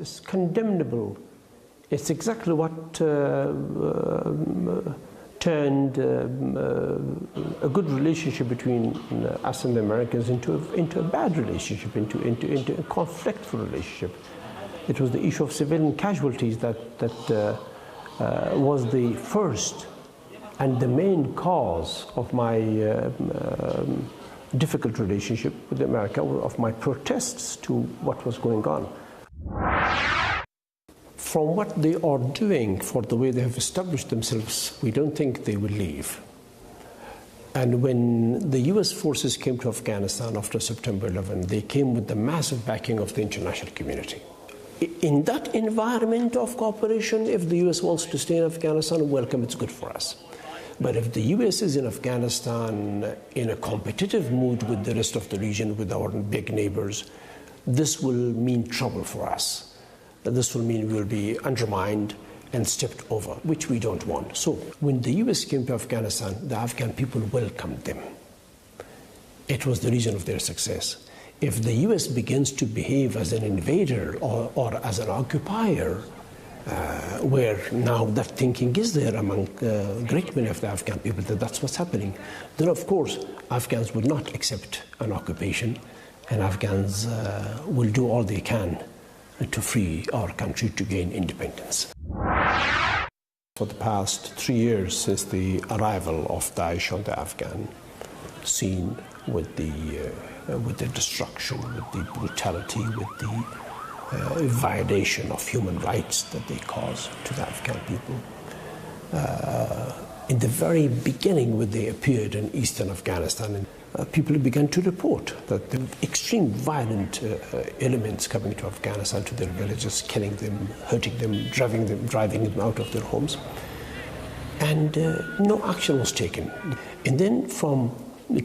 It's condemnable. It's exactly what turned a good relationship between us and the Americans into a bad relationship, into a conflictful relationship. It was the issue of civilian casualties that was the first and the main cause of my difficult relationship with America, of my protests to what was going on. From what they are doing, for the way they have established themselves, we don't think they will leave. And when the US forces came to Afghanistan after September 11, they came with the massive backing of the international community. In that environment of cooperation, if the US wants to stay in Afghanistan, welcome, it's good for us. But if the US is in Afghanistan in a competitive mood with the rest of the region, with our big neighbors, this will mean trouble for us. This will mean we'll be undermined and stepped over, which we don't want. So when the US came to Afghanistan, the Afghan people welcomed them. It was the reason of their success. If the US begins to behave as an invader or as an occupier, where now that thinking is there among a great many of the Afghan people, that that's what's happening, then of course Afghans would not accept an occupation, and Afghans will do all they can to free our country, to gain independence. For the past 3 years since the arrival of Daesh on the Afghan scene, with the destruction, with the brutality, with the violation of human rights that they cause to the Afghan people. In the very beginning, when they appeared in eastern Afghanistan, people began to report that the extreme violent elements coming to Afghanistan, to their villages, killing them, hurting them, driving them out of their homes. And no action was taken. And then from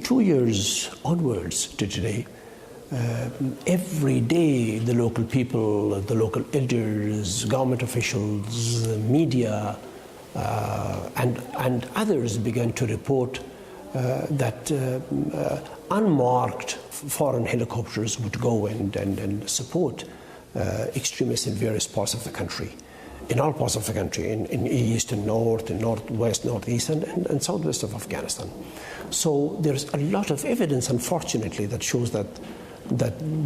2 years onwards to today, every day the local people, the local elders, government officials, media, and others began to report that unmarked foreign helicopters would go and support extremists in various parts of the country, in all parts of the country, in east and north, and northwest, northeast, and southwest of Afghanistan. So there's a lot of evidence, unfortunately, that shows that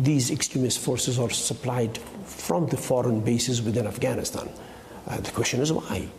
these extremist forces are supplied from the foreign bases within Afghanistan. The question is why?